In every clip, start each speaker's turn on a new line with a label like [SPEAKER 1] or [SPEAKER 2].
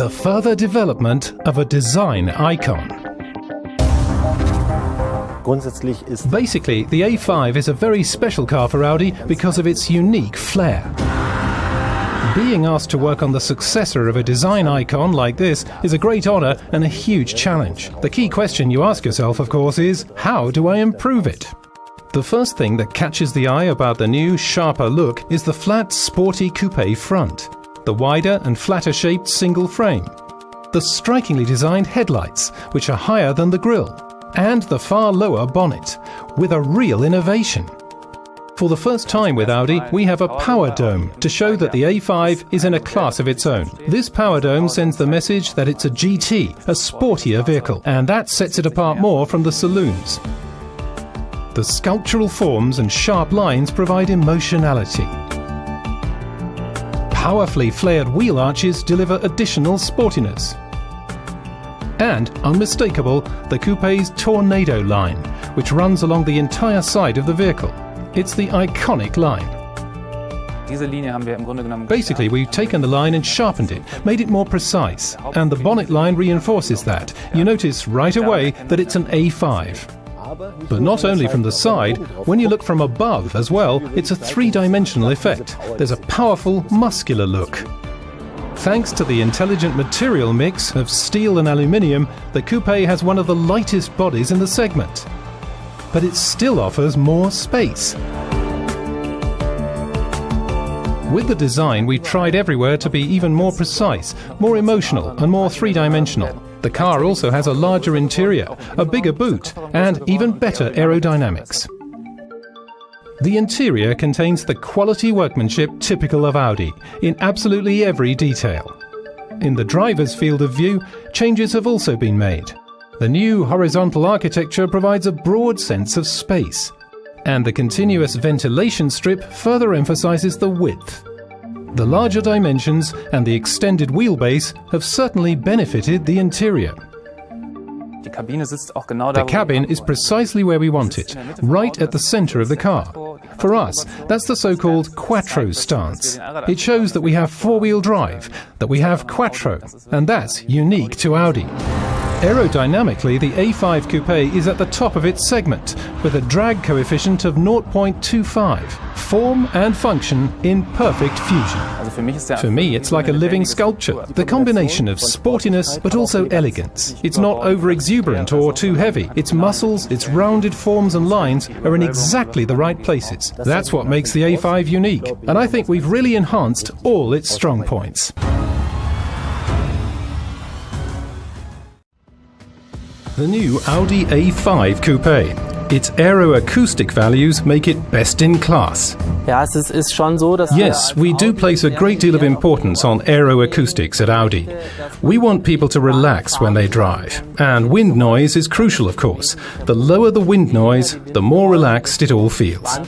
[SPEAKER 1] the further development of a design icon. Basically, the A5 is a very special car for Audi because of its unique flair. Being asked to work on the successor of a design icon like this is a great honor and a huge challenge. The key question you ask yourself, of course, is how do I improve it? The first thing that catches the eye about the new, sharper look is the flat, sporty coupe front, the wider and flatter shaped single frame, the strikingly designed headlights, which are higher than the grille, and the far lower bonnet, with a real innovation. For the first time with Audi, we have a power dome to show that the A5 is in a class of its own. This power dome sends the message that it's a GT, a sportier vehicle, and that sets it apart more from the saloons. The sculptural forms and sharp lines provide emotionality. Powerfully flared wheel arches deliver additional sportiness. And, unmistakable, the coupe's tornado line, which runs along the entire side of the vehicle. It's the iconic line. Basically, we've taken the line and sharpened it, made it more precise, and the bonnet line reinforces that. You notice right away that it's an A5. But not only from the side, when you look from above as well, it's a three-dimensional effect. There's a powerful, muscular look. Thanks to the intelligent material mix of steel and aluminium, the coupe has one of the lightest bodies in the segment. But it still offers more space. With the design, we've tried everywhere to be even more precise, more emotional and more three-dimensional. The car also has a larger interior, a bigger boot, and even better aerodynamics. The interior contains the quality workmanship typical of Audi, in absolutely every detail. In the driver's field of view, changes have also been made. The new horizontal architecture provides a broad sense of space, and the continuous ventilation strip further emphasizes the width. The larger dimensions and the extended wheelbase have certainly benefited the interior. The cabin is precisely where we want it, right at the center of the car. For us, that's the so-called Quattro stance. It shows that we have four-wheel drive, that we have Quattro, and that's unique to Audi. Aerodynamically, the A5 Coupe is at the top of its segment, with a drag coefficient of 0.25. Form and function in perfect fusion. For me, it's like a living sculpture, the combination of sportiness but also elegance. It's not over-exuberant or too heavy. Its muscles, its rounded forms and lines are in exactly the right places. That's what makes the A5 unique, and I think we've really enhanced all its strong points. The new Audi A5 Coupe. Its aeroacoustic values make it best in class. Yes, we do place a great deal of importance on aeroacoustics at Audi. We want people to relax when they drive, and wind noise is crucial, of course. The lower the wind noise, the more relaxed it all feels.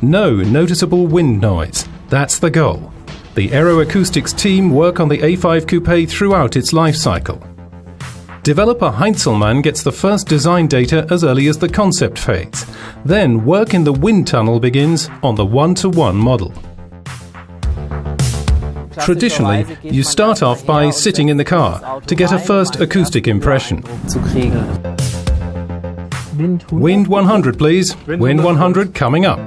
[SPEAKER 1] No noticeable wind noise. That's the goal. The Aeroacoustics team work on the A5 Coupe throughout its life cycle. Developer Heinzelmann gets the first design data as early as the concept phase. Then work in the wind tunnel begins on the one-to-one model. Traditionally, you start off by sitting in the car to get a first acoustic impression. Wind 100, please. Wind 100 coming up.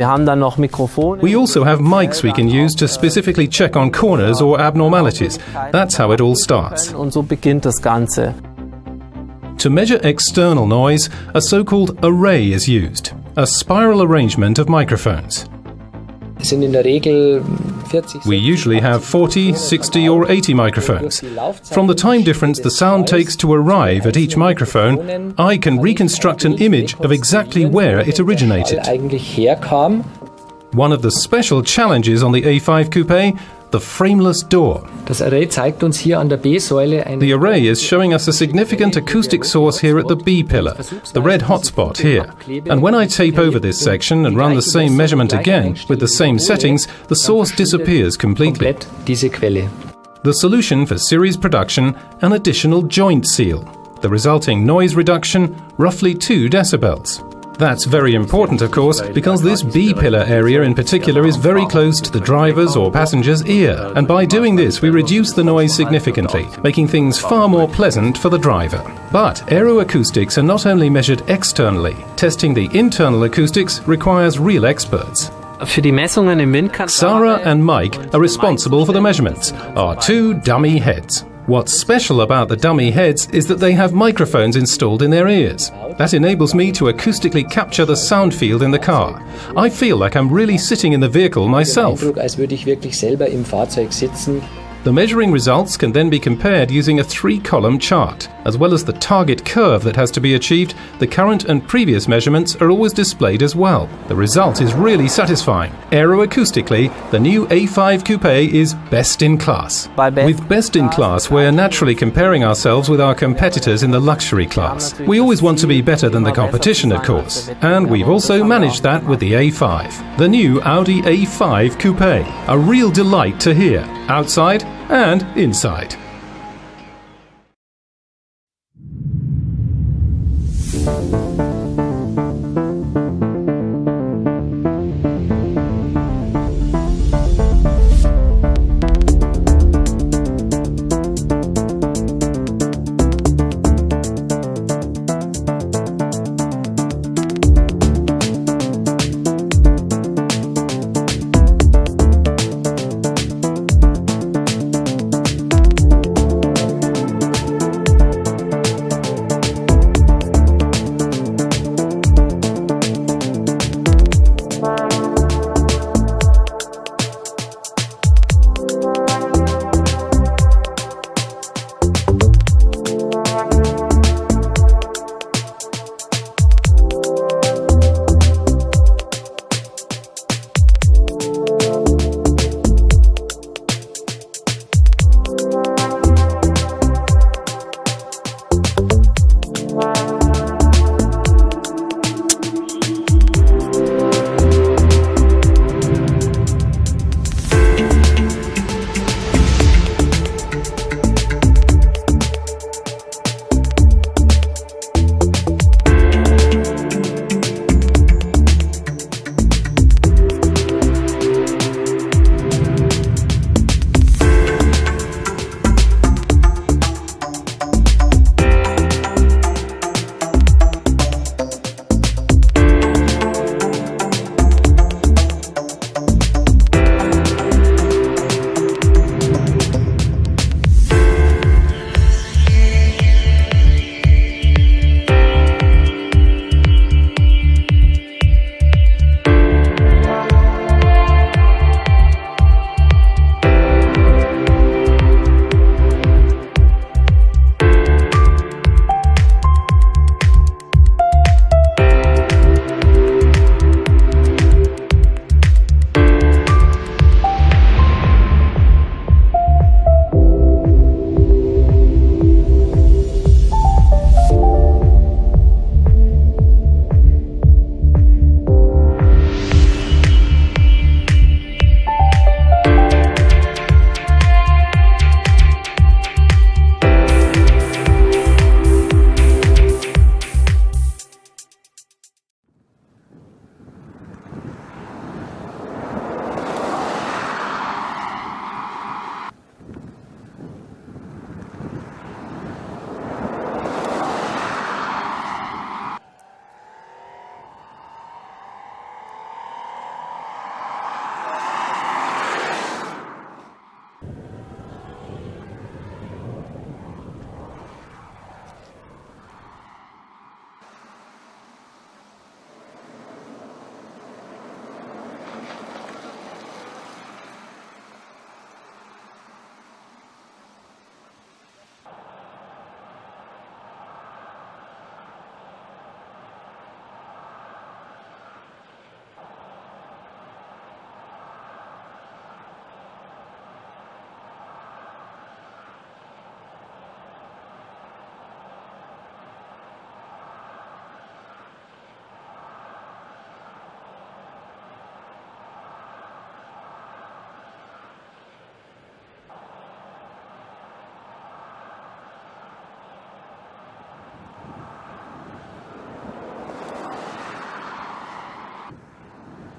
[SPEAKER 1] We also have mics we can use to specifically check on corners or abnormalities. That's how it all starts. To measure external noise, a so-called array is used, a spiral arrangement of microphones. We usually have 40, 60 or 80 microphones. From the time difference the sound takes to arrive at each microphone, I can reconstruct an image of exactly where it originated. One of the special challenges on the A5 Coupe, the frameless door. The array is showing us a significant acoustic source here at the B pillar, the red hotspot here. And when I tape over this section and run the same measurement again, with the same settings, the source disappears completely. The solution for series production, an additional joint seal. The resulting noise reduction, roughly 2 decibels. That's very important, of course, because this B-pillar area in particular is very close to the driver's or passenger's ear, and by doing this we reduce the noise significantly, making things far more pleasant for the driver. But Aeroacoustics are not only measured externally. Testing the internal acoustics requires real experts. Sarah and Mike are responsible for the measurements, our two dummy heads. What's special about the dummy heads is that they have microphones installed in their ears. That enables me to acoustically capture the sound field in the car. I feel like I'm really sitting in the vehicle myself. The measuring results can then be compared using a 3-column chart. As well as the target curve that has to be achieved, the current and previous measurements are always displayed as well. The result is really satisfying. Aeroacoustically, the new A5 Coupe is best in class. With best in class, we're naturally comparing ourselves with our competitors in the luxury class. We always want to be better than the competition, of course. And we've also managed that with the A5. The new Audi A5 Coupe. A real delight to hear, outside and inside.